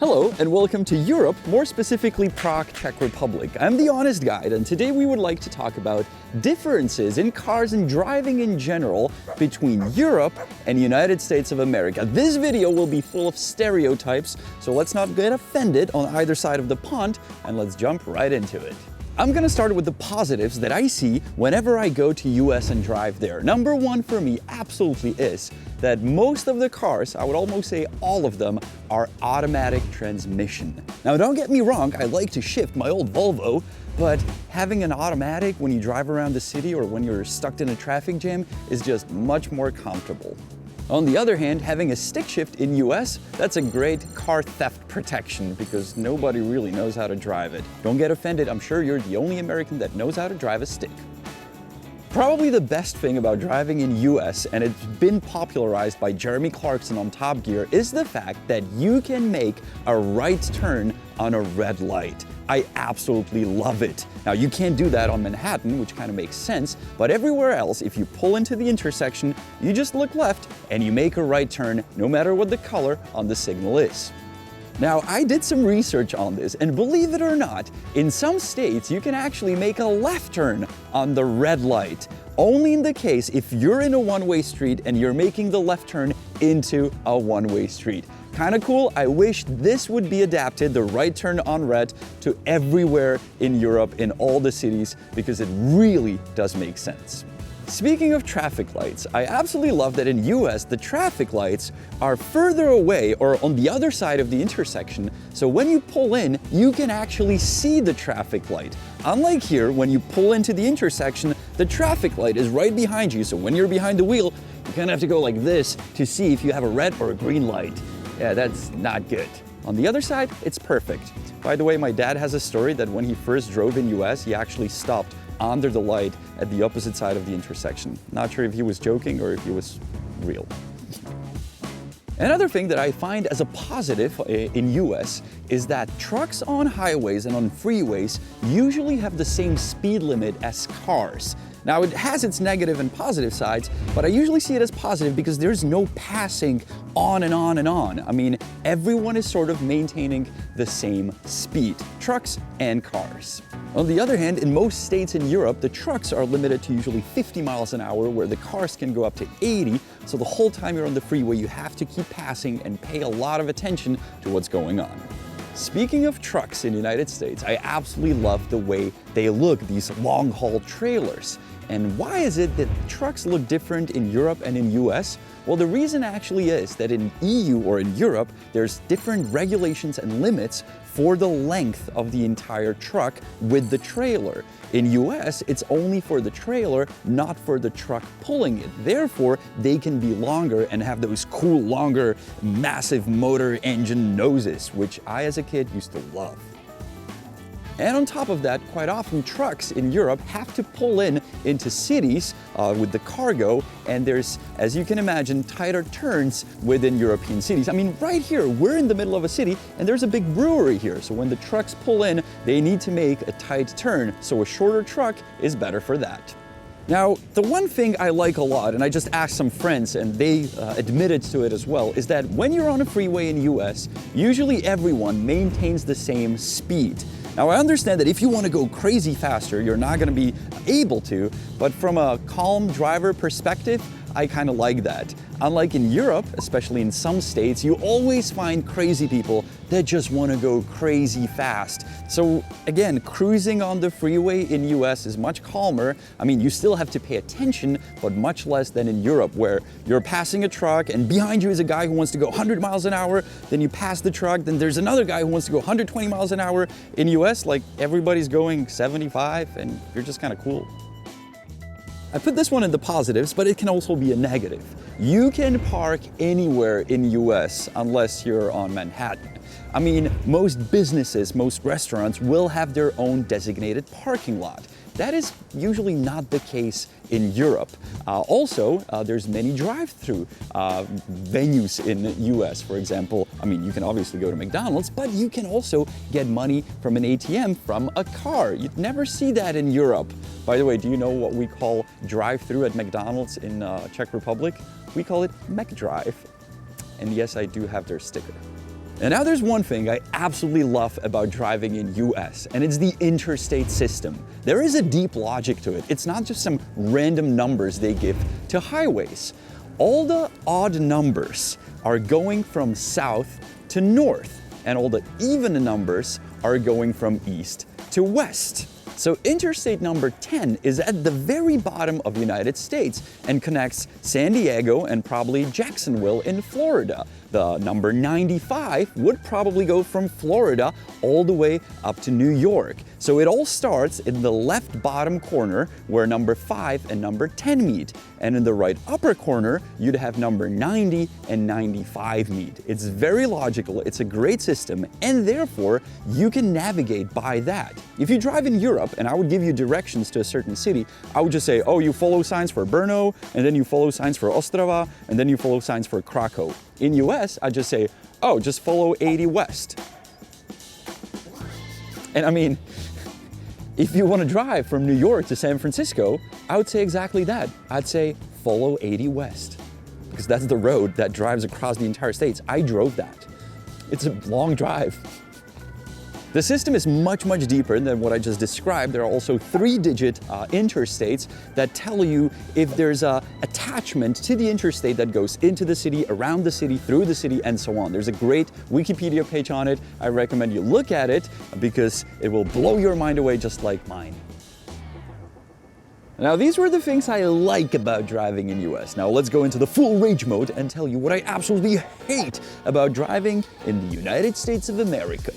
Hello and welcome to Europe, more specifically Prague, Czech Republic. I'm the Honest Guide, and today we would like to talk about differences in cars and driving in general between Europe and the United States of America. This video will be full of stereotypes, so let's not get offended on either side of the pond, and let's jump right into it. I'm gonna start with the positives that I see whenever I go to US and drive there. Number one for me absolutely is that most of the cars, I would almost say all of them, are automatic transmission. Now don't get me wrong, I like to shift my old Volvo, but having an automatic when you drive around the city or when you're stuck in a traffic jam is just much more comfortable. On the other hand, having a stick shift in US, that's a great car theft protection because nobody really knows how to drive it. Don't get offended, I'm sure you're the only American that knows how to drive a stick. Probably the best thing about driving in US, and it's been popularized by Jeremy Clarkson on Top Gear, is the fact that you can make a right turn on a red light. I absolutely love it. Now you can't do that on Manhattan, which kind of makes sense, but everywhere else, if you pull into the intersection, you just look left and you make a right turn no matter what the color on the signal is. Now, I did some research on this, and believe it or not, in some states you can actually make a left turn on the red light. Only in the case if you're in a one-way street and you're making the left turn into a one-way street. Kind of cool. I wish this would be adapted, the right turn on red, to everywhere in Europe, in all the cities, because it really does make sense. Speaking of traffic lights, I absolutely love that in US the traffic lights are further away or on the other side of the intersection, so when you pull in, you can actually see the traffic light. Unlike here, when you pull into the intersection, the traffic light is right behind you, so when you're behind the wheel, you kind of have to go like this to see if you have a red or a green light. Yeah, that's not good. On the other side, it's perfect. By the way, my dad has a story that when he first drove in US, he actually stopped under the light at the opposite side of the intersection. Not sure if he was joking or if he was real. Another thing that I find as a positive in US is that trucks on highways and on freeways usually have the same speed limit as cars. Now it has its negative and positive sides, but I usually see it as positive because there's no passing on and on and on. I mean, everyone is sort of maintaining the same speed, trucks and cars. On the other hand, in most states in Europe, the trucks are limited to usually 50 miles an hour, where the cars can go up to 80, so the whole time you're on the freeway, you have to keep passing and pay a lot of attention to what's going on. Speaking of trucks in the United States, I absolutely love the way they look, these long-haul trailers. And why is it that trucks look different in Europe and in US? Well, the reason actually is that in EU or in Europe, there's different regulations and limits for the length of the entire truck with the trailer. In US, it's only for the trailer, not for the truck pulling it. Therefore, they can be longer and have those cool, longer, massive motor engine noses, which I as a kid used to love. And on top of that, quite often trucks in Europe have to pull into cities with the cargo, and there's, as you can imagine, tighter turns within European cities. I mean, right here, we're in the middle of a city, and there's a big brewery here. So when the trucks pull in, they need to make a tight turn. So a shorter truck is better for that. Now, the one thing I like a lot, and I just asked some friends and they admitted to it as well, is that when you're on a freeway in US, usually everyone maintains the same speed. Now, I understand that if you want to go crazy faster, you're not going to be able to, but from a calm driver perspective, I kind of like that. Unlike in Europe, especially in some states, you always find crazy people that just want to go crazy fast. So again, cruising on the freeway in US is much calmer. I mean, you still have to pay attention, but much less than in Europe, where you're passing a truck and behind you is a guy who wants to go 100 miles an hour, then you pass the truck, then there's another guy who wants to go 120 miles an hour. In US, like everybody's going 75 and you're just kind of cool. I put this one in the positives, but it can also be a negative. You can park anywhere in US unless you're on Manhattan. I mean, most businesses, most restaurants will have their own designated parking lot. That is usually not the case in Europe. There's many drive-thru venues in the US, for example. I mean, you can obviously go to McDonald's, but you can also get money from an ATM from a car. You'd never see that in Europe. By the way, do you know what we call drive-thru at McDonald's in Czech Republic? We call it McDrive. And yes, I do have their sticker. And now there's one thing I absolutely love about driving in US, and it's the interstate system. There is a deep logic to it. It's not just some random numbers they give to highways. All the odd numbers are going from south to north, and all the even numbers are going from east to west. So interstate number 10 is at the very bottom of the United States and connects San Diego and probably Jacksonville in Florida. The number 95 would probably go from Florida all the way up to New York. So it all starts in the left bottom corner where number 5 and number 10 meet. And in the right upper corner, you'd have number 90 and 95 meet. It's very logical, it's a great system, and therefore you can navigate by that. If you drive in Europe and I would give you directions to a certain city, I would just say, oh, you follow signs for Brno, and then you follow signs for Ostrava, and then you follow signs for Krakow. In US, I just say, oh, just follow 80 west. And I mean, if you want to drive from New York to San Francisco, I would say exactly that. I'd say follow 80 west, because that's the road that drives across the entire States. I drove that. It's a long drive. The system is much, much deeper than what I just described. There are also 3-digit interstates that tell you if there's a attachment to the interstate that goes into the city, around the city, through the city, and so on. There's a great Wikipedia page on it. I recommend you look at it because it will blow your mind away just like mine. Now, these were the things I like about driving in US. Now let's go into the full rage mode and tell you what I absolutely hate about driving in the United States of America.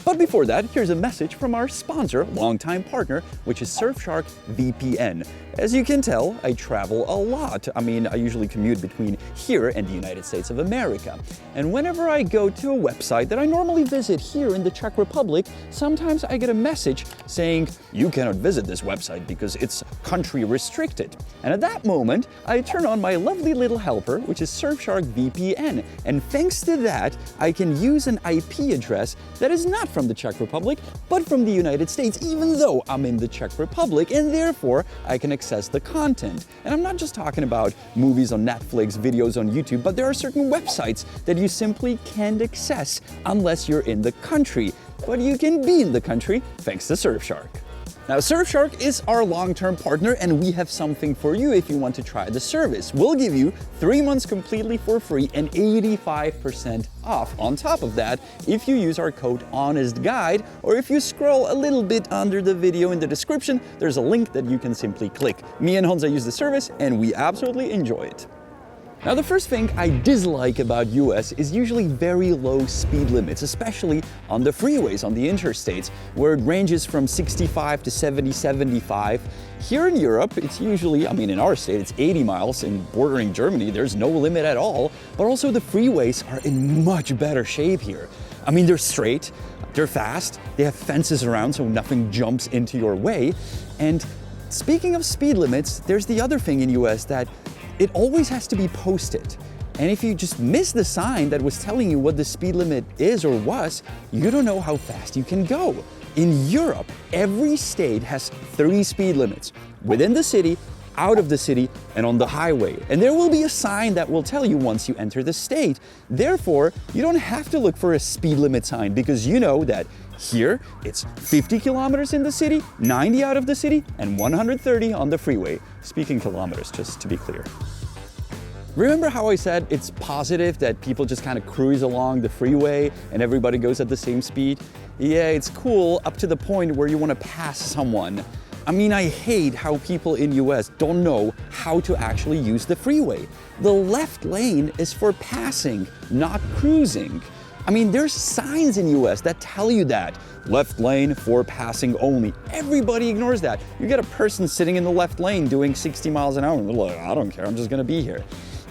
But before that, here's a message from our sponsor, longtime partner, which is SurfsharkVPN. As you can tell, I travel a lot. I mean, I usually commute between here and the United States of America. And whenever I go to a website that I normally visit here in the Czech Republic, sometimes I get a message saying, you cannot visit this website because it's country restricted. And at that moment, I turn on my lovely little helper, which is SurfsharkVPN. And thanks to that, I can use an IP address that is not from the Czech Republic, but from the United States, even though I'm in the Czech Republic, and therefore I can access the content. And I'm not just talking about movies on Netflix, videos on YouTube, but there are certain websites that you simply can't access unless you're in the country. But you can be in the country thanks to Surfshark. Now, Surfshark is our long-term partner, and we have something for you if you want to try the service. We'll give you 3 months completely for free and 85% off. On top of that, if you use our code HONESTGUIDE, or if you scroll a little bit under the video in the description, there's a link that you can simply click. Me and Honza use the service, and we absolutely enjoy it. Now, the first thing I dislike about US is usually very low speed limits, especially on the freeways, on the interstates, where it ranges from 65 to 70, 75. Here in Europe, it's usually, I mean, in our state, it's 80 miles. In bordering Germany, there's no limit at all. But also the freeways are in much better shape here. I mean, they're straight, they're fast, they have fences around so nothing jumps into your way. And speaking of speed limits, there's the other thing in US that it always has to be posted. And if you just miss the sign that was telling you what the speed limit is or was, you don't know how fast you can go. In Europe, every state has 3 speed limits: within the city, out of the city, and on the highway. And there will be a sign that will tell you once you enter the state. Therefore, you don't have to look for a speed limit sign because you know that here it's 50 kilometers in the city, 90 out of the city, and 130 on the freeway. Speaking kilometers, just to be clear. Remember how I said it's positive that people just kind of cruise along the freeway and everybody goes at the same speed? Yeah, it's cool up to the point where you want to pass someone. I mean, I hate how people in US don't know how to actually use the freeway. The left lane is for passing, not cruising. I mean, there's signs in US that tell you that. Left lane for passing only. Everybody ignores that. You get a person sitting in the left lane doing 60 miles an hour and they're like, I don't care, I'm just gonna be here.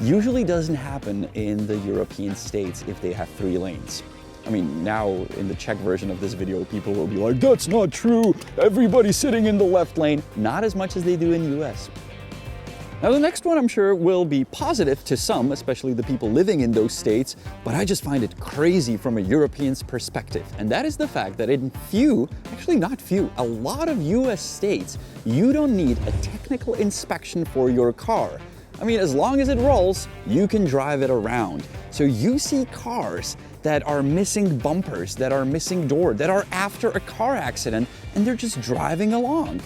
Usually doesn't happen in the European states if they have 3 lanes. I mean, now in the Czech version of this video, people will be like, that's not true, everybody's sitting in the left lane. Not as much as they do in US. Now, the next one I'm sure will be positive to some, especially the people living in those states, but I just find it crazy from a European's perspective. And that is the fact that in a lot of US states, you don't need a technical inspection for your car. I mean, as long as it rolls, you can drive it around. So you see cars that are missing bumpers, that are missing door, that are after a car accident, and they're just driving along.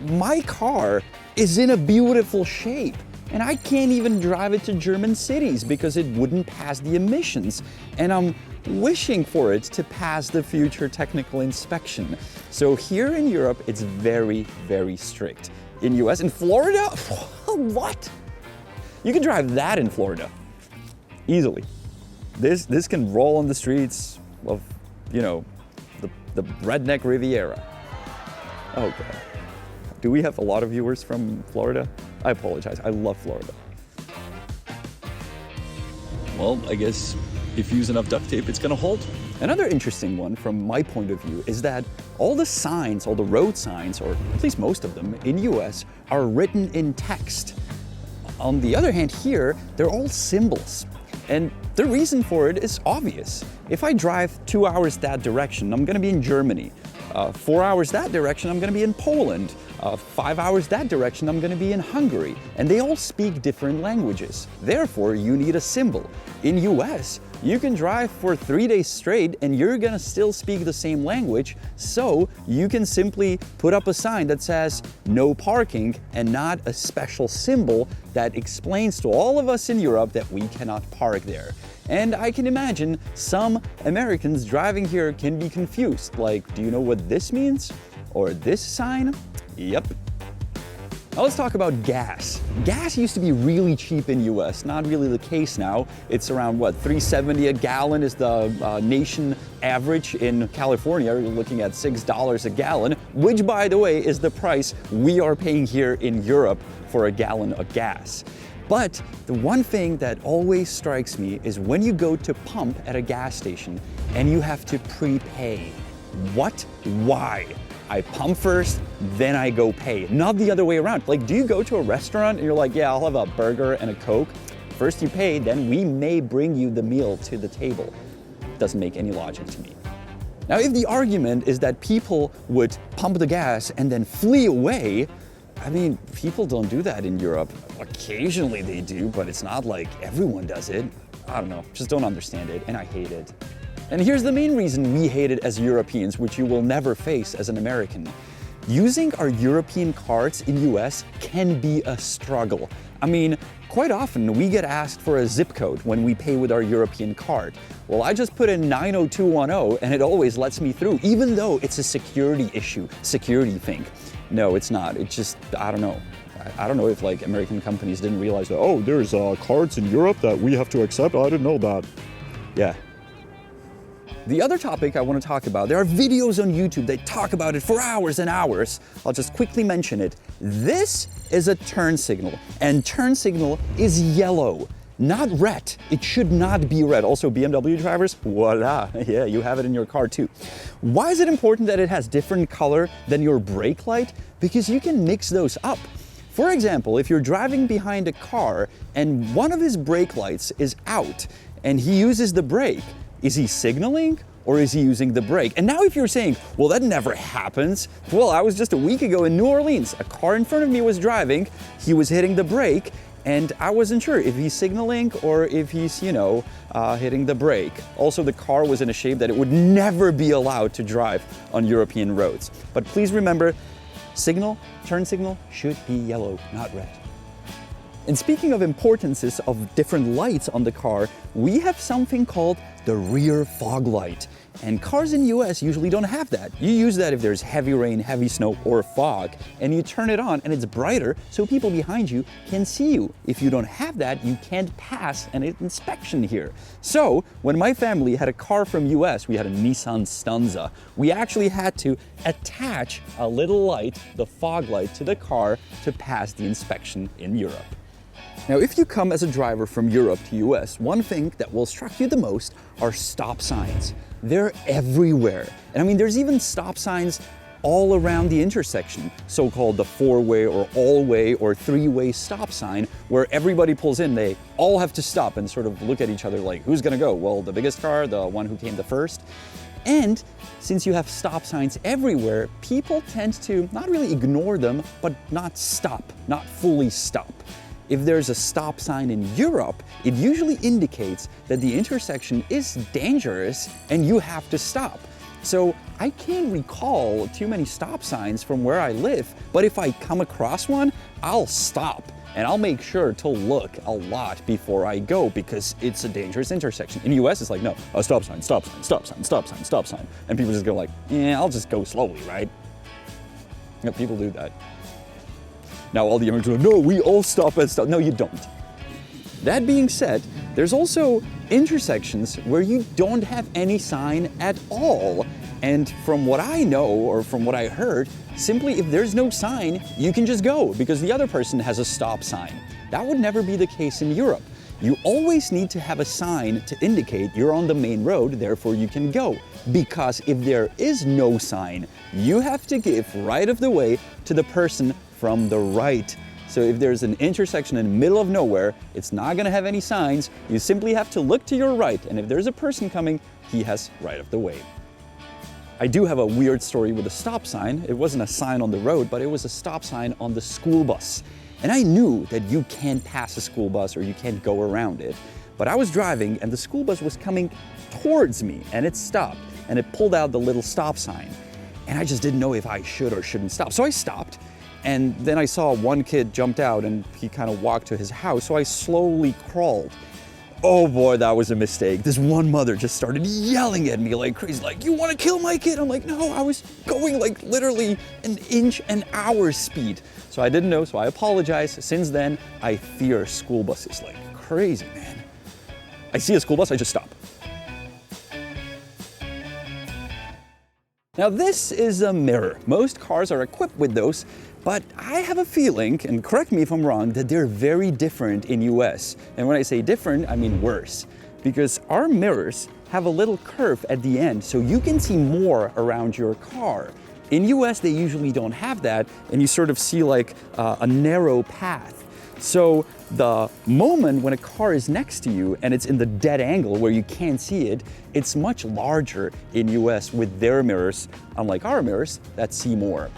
My car is in a beautiful shape, and I can't even drive it to German cities because it wouldn't pass the emissions. And I'm wishing for it to pass the future technical inspection. So here in Europe, it's very, very strict. In US, in Florida, what? You can drive that in Florida, easily. This can roll on the streets of, you know, the redneck Riviera. Oh God. Do we have a lot of viewers from Florida? I apologize, I love Florida. Well, I guess if you use enough duct tape, it's gonna hold. Another interesting one from my point of view is that all the signs, all the road signs, or at least most of them in US, are written in text. On the other hand here, they're all symbols. And the reason for it is obvious. If I drive 2 hours that direction, I'm gonna be in Germany. 4 hours that direction, I'm gonna be in Poland. 5 hours that direction, I'm gonna be in Hungary. And they all speak different languages. Therefore, you need a symbol. In US, you can drive for 3 days straight and you're gonna still speak the same language, so you can simply put up a sign that says no parking and not a special symbol that explains to all of us in Europe that we cannot park there. And I can imagine some Americans driving here can be confused, like, do you know what this means? Or this sign? Yep. Now let's talk about gas. Gas used to be really cheap in US, not really the case now. It's around what, $3.70 a gallon is the nation average. In California, you're looking at $6 a gallon, which by the way is the price we are paying here in Europe for a gallon of gas. But the one thing that always strikes me is when you go to pump at a gas station and you have to prepay. What? Why? I pump first, then I go pay. Not the other way around. Like, do you go to a restaurant and you're like, yeah, I'll have a burger and a Coke. First you pay, then we may bring you the meal to the table. Doesn't make any logic to me. Now, if the argument is that people would pump the gas and then flee away, I mean, people don't do that in Europe. Occasionally they do, but it's not like everyone does it. I don't know, just don't understand it, and I hate it. And here's the main reason we hate it as Europeans, which you will never face as an American. Using our European cards in US can be a struggle. I mean, quite often we get asked for a zip code when we pay with our European card. Well, I just put in 90210 and it always lets me through, even though it's a security issue, security thing. No, it's not. It's just, I don't know. I don't know if like American companies didn't realize that, oh, there's cards in Europe that we have to accept. I didn't know that. Yeah. The other topic I want to talk about, there are videos on YouTube that talk about it for hours and hours. I'll just quickly mention it. This is a turn signal, and turn signal is yellow, not red. It should not be red. Also, BMW drivers, voila, yeah, you have it in your car too. Why is it important that it has different color than your brake light? Because you can mix those up. For example, if you're driving behind a car and one of his brake lights is out and he uses the brake, is he signaling or is he using the brake? And now if you're saying, well, that never happens. Well, I was just a week ago in New Orleans. A car in front of me was driving, he was hitting the brake, and I wasn't sure if he's signaling or if he's, hitting the brake. Also, the car was in a shape that it would never be allowed to drive on European roads. But please remember, turn signal should be yellow, not red. And speaking of importances of different lights on the car, we have something called the rear fog light. And cars in US usually don't have that. You use that if there's heavy rain, heavy snow, or fog, and you turn it on and it's brighter so people behind you can see you. If you don't have that, you can't pass an inspection here. So when my family had a car from US, we had a Nissan Stanza, we actually had to attach a little light, the fog light, to the car to pass the inspection in Europe. Now, if you come as a driver from Europe to US, one thing that will strike you the most are stop signs. They're everywhere. And I mean, there's even stop signs all around the intersection, so-called the four-way or all-way or three-way stop sign, where everybody pulls in, they all have to stop and sort of look at each other like, who's gonna go? Well, the biggest car, the one who came the first. And since you have stop signs everywhere, people tend to not really ignore them, but not stop, not fully stop. if there's a stop sign in Europe, it usually indicates that the intersection is dangerous and you have to stop. So I can't recall too many stop signs from where I live, but if I come across one, I'll stop. And I'll make sure to look a lot before I go because it's a dangerous intersection. In the US, it's like, no, a stop sign, stop sign, stop sign, stop sign, stop sign. And people just go like, yeah, I'll just go slowly, right? You know, people do that. Now all the Americans are like, no, we all stop at stop. No, you don't. That being said, there's also intersections where you don't have any sign at all. And from what I know, or from what I heard, simply if there's no sign, you can just go because the other person has a stop sign. That would never be the case in Europe. You always need to have a sign to indicate you're on the main road, therefore you can go. Because if there is no sign, you have to give right of the way to the person from the right. So if there's an intersection in the middle of nowhere, it's not gonna have any signs. You simply have to look to your right, and if there's a person coming, he has right of the way. I do have a weird story with a stop sign. It wasn't a sign on the road, but it was a stop sign on the school bus. And I knew that you can't pass a school bus or you can't go around it. But I was driving and the school bus was coming towards me and it stopped and it pulled out the little stop sign. And I just didn't know if I should or shouldn't stop. So I stopped. And then I saw one kid jumped out and he kind of walked to his house. So I slowly crawled. Oh boy, that was a mistake. This one mother just started yelling at me like crazy, like, you want to kill my kid? I'm like, no, I was going like literally an inch an hour speed. So I didn't know, so I apologize. Since then, I fear school buses like crazy, man. I see a school bus, I just stop. Now this is a mirror. Most cars are equipped with those, but I have a feeling, and correct me if I'm wrong, that they're very different in US. And when I say different, I mean worse. Because our mirrors have a little curve at the end, so you can see more around your car. In US, they usually don't have that, and you sort of see like a narrow path. So the moment when a car is next to you and it's in the dead angle where you can't see it, it's much larger in US with their mirrors, unlike our mirrors that see more.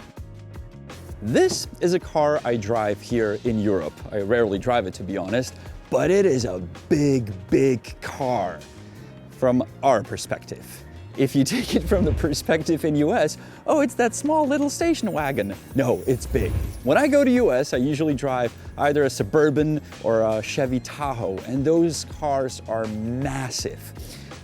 This is a car I drive here in Europe. I rarely drive it, to be honest, but it is a big, big car from our perspective. If you take it from the perspective in US, oh, it's that small little station wagon. No, it's big. When I go to US, I usually drive either a Suburban or a Chevy Tahoe, and those cars are massive.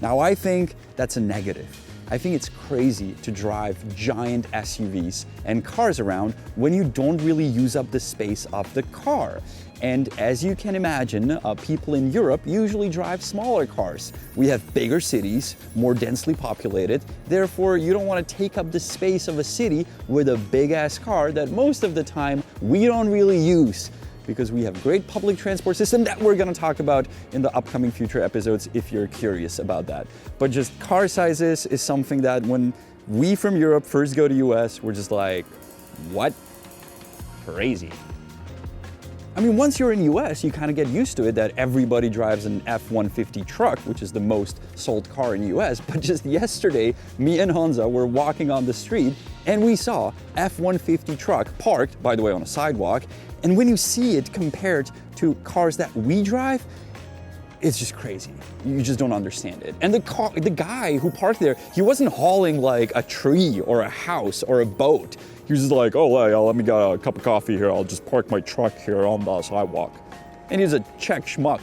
Now, I think that's a negative. I think it's crazy to drive giant SUVs and cars around when you don't really use up the space of the car. And as you can imagine, people in Europe usually drive smaller cars. We have bigger cities, more densely populated. Therefore, you don't want to take up the space of a city with a big-ass car that most of the time we don't really use, because we have great public transport system that we're gonna talk about in the upcoming future episodes if you're curious about that. But just car sizes is something that when we from Europe first go to US, we're just like, what? Crazy. I mean, once you're in US, you kind of get used to it that everybody drives an F-150 truck, which is the most sold car in US. But just yesterday, me and Honza were walking on the street and we saw F-150 truck parked, by the way, on a sidewalk. And when you see it compared to cars that we drive, it's just crazy. You just don't understand it. And the guy who parked there, he wasn't hauling like a tree or a house or a boat. He was just like, oh, hey, let me get a cup of coffee here. I'll just park my truck here on the sidewalk. And he's a Czech schmuck.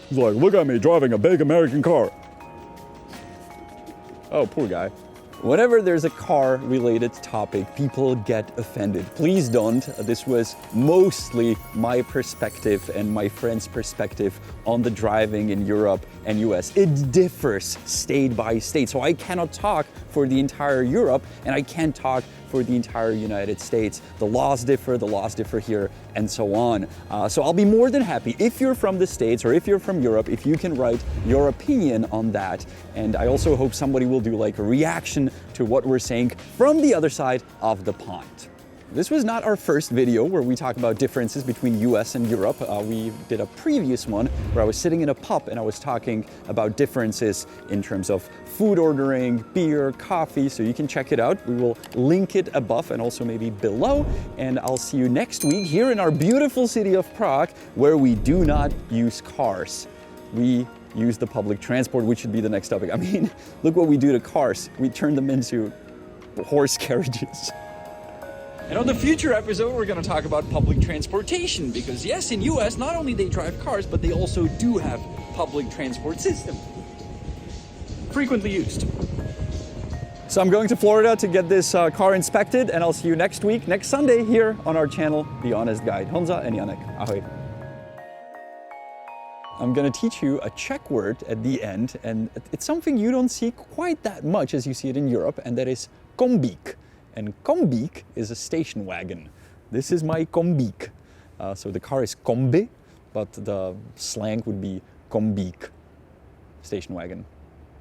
He's like, look at me driving a big American car. Oh, poor guy. Whenever there's a car-related topic, people get offended. Please don't. This was mostly my perspective and my friend's perspective on the driving in Europe and US. It differs state by state, so I cannot talk for the entire Europe, and I can't talk for the entire United States. The laws differ here, and so on. So I'll be more than happy if you're from the States or if you're from Europe, if you can write your opinion on that. And I also hope somebody will do like a reaction to what we're saying from the other side of the pond. This was not our first video where we talk about differences between US and Europe. We did a previous one where I was sitting in a pub and I was talking about differences in terms of food ordering, beer, coffee, so you can check it out. We will link it above and also maybe below. And I'll see you next week here in our beautiful city of Prague, where we do not use cars. We use the public transport, which should be the next topic. I mean, look what we do to cars. We turn them into horse carriages. And on the future episode, we're going to talk about public transportation, because yes, in US, not only they drive cars, but they also do have public transport system. Frequently used. So I'm going to Florida to get this car inspected, and I'll see you next week, next Sunday, here on our channel, The Honest Guide. Honza and Janek. Ahoj. I'm going to teach you a Czech word at the end, and it's something you don't see quite that much as you see it in Europe, and that is kombík. And kombík is a station wagon. This is my kombík. So the car is kombi, but the slang would be kombík, station wagon.